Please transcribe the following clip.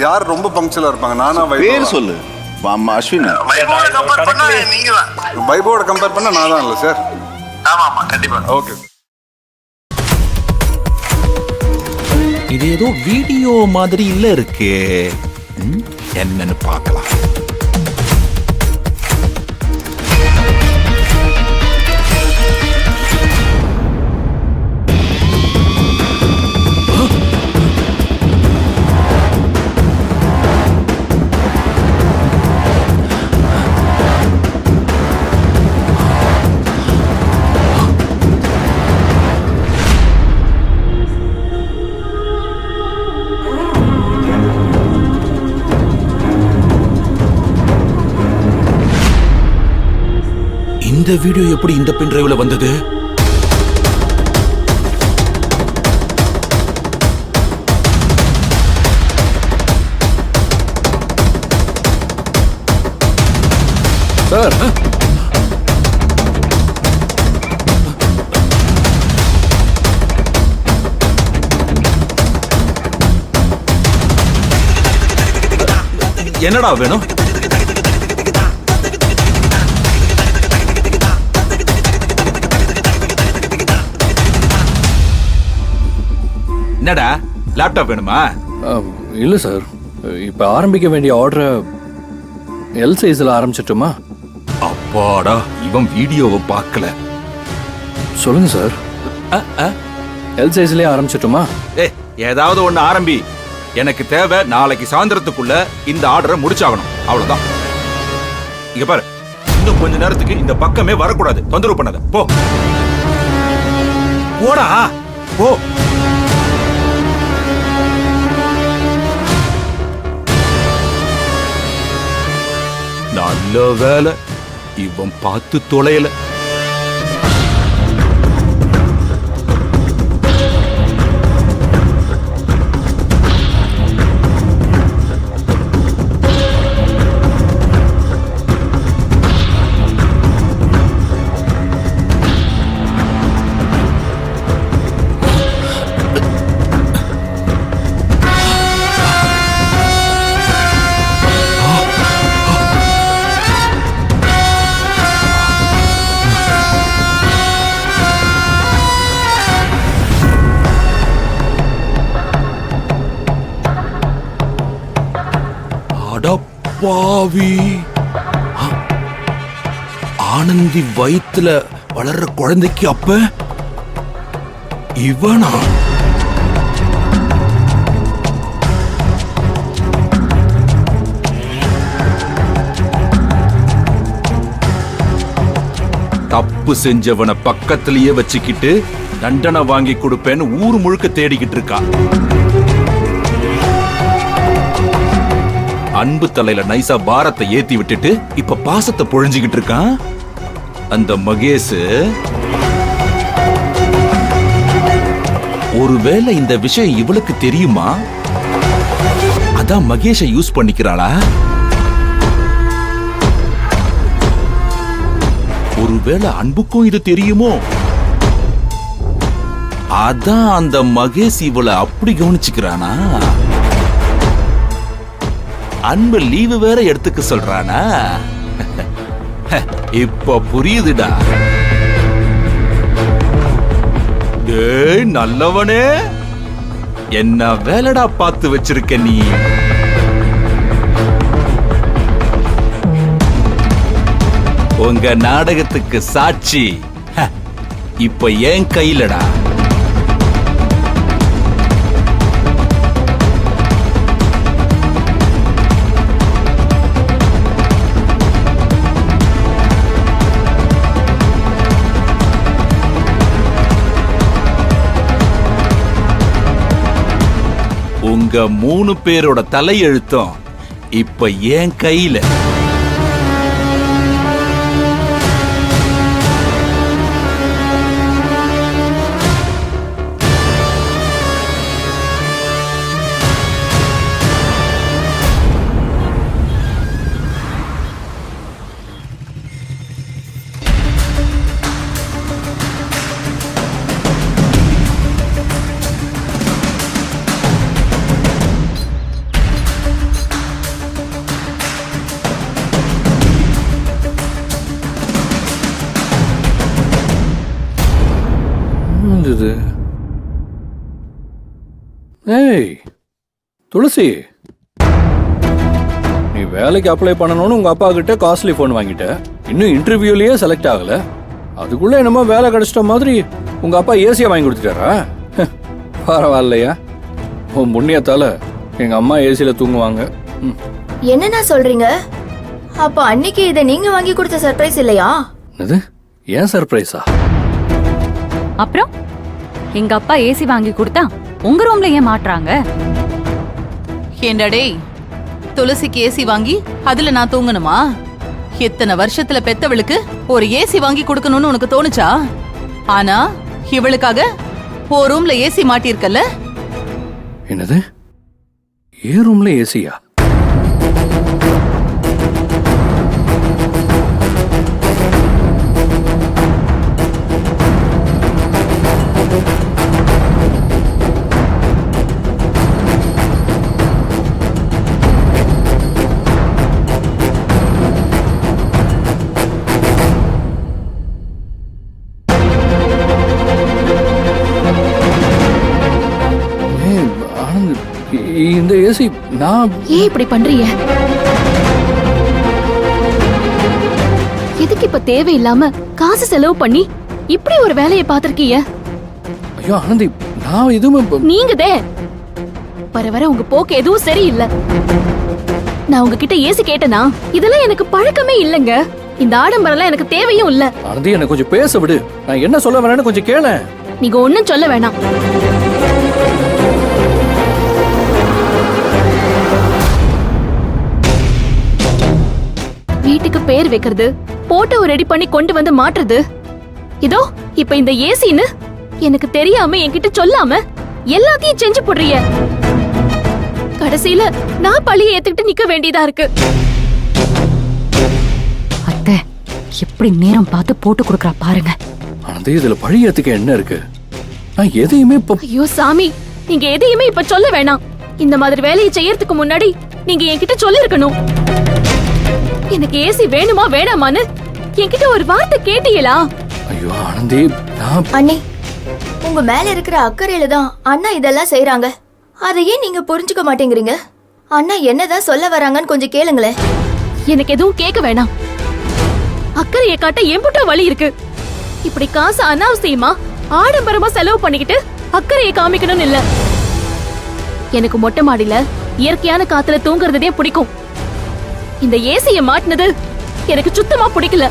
யார் ரொம்ப பங்க்சுவலா இருப்பாங்க? நானா பேர் சொல்லு. அஸ்வின். வைபோட கம்பேர் பண்ணா நான் தான் இல்ல சார். ஆமா கண்டிப்பா. ஓகே. இது ஏதோ வீடியோ மாதிரி இல்ல இருக்கு. என்னன்னு பார்க்கலாம். இந்த வீடியோ எப்படி இந்த பென் டிரைவ்ல வந்தது? சார், என்னடா வேணும்? என்னடா லேப்டாப் வேணுமா? இல்ல சார், இப்ப ஆரம்பிக்க வேண்டிய ஆர்டரை எல் சைஸ்ல ஆரம்பிச்சிட்டுமா? அப்பாடா, இவன் வீடியோவை பார்க்கல. சொல்லுங்க சார், எல் சைஸ்லயே ஆரம்பிச்சிட்டுமா? ஏதாவது ஒண்ணு ஆரம்பி. எனக்கு தேவை நாளைக்கு சாயந்தரத்துக்குள்ள இந்த ஆர்டரை முடிச்சாகணும், அவ்வளவுதான். இங்க பாரு, இன்னும் கொஞ்ச நேரத்துக்கு இந்த பக்கமே வரக்கூடாது. தொந்தரவு பண்ணாத, போ போடா போ. நல்ல வேலை இவன் பார்த்து தொலையல. பாவி, ஆனந்தி வயித்துல வளர்ற குழந்தைக்கு அப்ப இவனா? தப்பு செஞ்சவனை பக்கத்திலேயே வச்சுக்கிட்டு தண்டனை வாங்கி கொடுப்பேன்னு ஊர் முழுக்க தேடிக்கிட்டு இருக்கா. அன்பு தலையில நைசா பாரத்தை ஏத்தி விட்டுட்டு இப்ப பாசத்தை பொழிஞ்சுகிட்டு இருக்கான் அந்த மகேஷ். ஒருவேளை இந்த விஷயம் இவளுக்கு தெரியுமா? அதான் மகேஷை யூஸ் பண்ணிக்கிறாளா? ஒருவேளை அன்புக்கும் இது தெரியுமோ? அதான் அந்த மகேஷ் இவளை அப்படி கவனிச்சுக்கிறானா? அன்பு லீவு வேற எடுத்துக்க சொல்றானா? இப்ப புரியுதுடா. டேய் நல்லவனே, என்ன வேலைடா பார்த்து வச்சிருக்க நீ? உங்க நாடகத்துக்கு சாட்சி இப்ப என் கையிலடா. உங்க 3 பேரோட தலையெழுத்தும் இப்ப என் கையில. இது? ஏய் துளசி, நீ வேலைக்கு அப்ளை பண்ணணும்னு உங்க அப்பா கிட்ட காஸ்ட்லி ஃபோன் வாங்கிட்ட. இன்னும் இன்டர்வியூலயே செலக்ட் ஆகல. அதுக்குள்ள என்னமோ வேலை கிடைச்சிட்ட மாதிரி உங்க அப்பா ஏசியா வாங்கி கொடுத்துட்டாரா? பரவாயில்லையா, உன் புண்ணியத்தால எங்க அம்மா ஏசியில தூங்குவாங்க. என்னன்னா சொல்றீங்க? அப்ப அன்னைக்கு இதை நீங்க வாங்கி கொடுத்த சர்ப்ரைஸ் இல்லையா? அது ஏன் சர்ப்ரைஸா? அப்புறம் எங்க அப்பா ஏசி வாங்கி கொடுத்தா உங்க ரூம்ல ஏன் மாட்றாங்க? ஏண்டா டேய், துளசிக்கு ஏசி வாங்கி அதுல நான் தூங்கணுமா? இத்தனை வருஷத்துல பெத்தவளுக்கு ஒரு ஏசி வாங்கி கொடுக்கணும்னு உனக்கு தோணுச்சா? ஆனா இவளுக்காக ஓ ரூம்ல ஏசி மாட்டிருக்கல. என்னது, ஏ ரூம்ல ஏசியா? இந்த ஏசி நான் ஏன் இப்படி பண்றீங்க? எதுக்கு இப்ப தேவையில்லாம காசு செலவு பண்ணி இப்படி ஒரு வேலையை பாத்திருக்கீங்க? ஐயோ ஆனந்தி, நான் எதுவுமே நீங்க வர வர உங்க போக்கு எதுவும் சரியில்லை. நான் உங்ககிட்ட ஏசி கேட்டனா? இதெல்லாம் எனக்கு பழக்கமே இல்லங்க. இந்த ஆடம்பரம் எனக்கு தேவையும் இல்ல. ஆனந்தி, எனக்கு கொஞ்சம் பேச விடு. நான் என்ன சொல்ல வரேன்னு கொஞ்சம் கேள. நீங்க ஒண்ணும் சொல்ல வேணாம். வீட்டுக்கு பேர் வைக்கிறது, போட்டோ ரெடி பண்ணி கொண்டு வந்து மாட்டுறது, இதோ இப்ப இந்த ஏசின்னு எனக்கு தெரியாம என்கிட்ட சொல்லாம எல்லாத்தையும் செஞ்சு போடுறீங்க. கடைசியில நான் பழிய ஏத்துக்கிட்டு நிக்க வேண்டியதா இருக்கு. அத்தை எப்படி நேரம் பார்த்து போட்டு கொடுக்கறா பாருங்க. ஆனந்தி, இதுல பழி ஏத்துக்க என்ன இருக்கு? நான் எதையுமே ஐயோ சாமி, நீங்க எதையுமே இப்ப சொல்ல வேணாம். இந்த மாதிரி வேலையை செய்யறதுக்கு முன்னாடி நீங்க என்கிட்ட சொல்லிருக்கணும். எனக்கு ஏசி வேணுமா வேணாமான்னு என்கிட்ட ஒரு வார்த்தை கேட்டீங்களா? ஐயோ ஆனந்தி, அண்ணே, உங்க மேல இருக்கிற அக்கறையில தான் அண்ணா இதெல்லாம் செய்யறாங்க. அதையே நீங்க புரிஞ்சுக்க மாட்டேங்கிறீங்க. அண்ணா என்னதான் சொல்ல வராங்கன்னு கொஞ்சம் கேளுங்களேன். எனக்கு எதுவும் கேட்க வேணாம். அக்கறையை காட்ட எம்புட்டோ வழி இருக்கு. இப்படி காசு அனாவசியமா ஆடம்பரமா செலவு பண்ணிக்கிட்டு அக்கறையை காமிக்கணும்னு இல்ல. எனக்கு மொட்டை மாடியில இயற்கையான காத்துல தூங்குறதே பிடிக்கும். இந்த ஏசிய மாட்டினது எனக்கு சுத்தமா பிடிக்கல.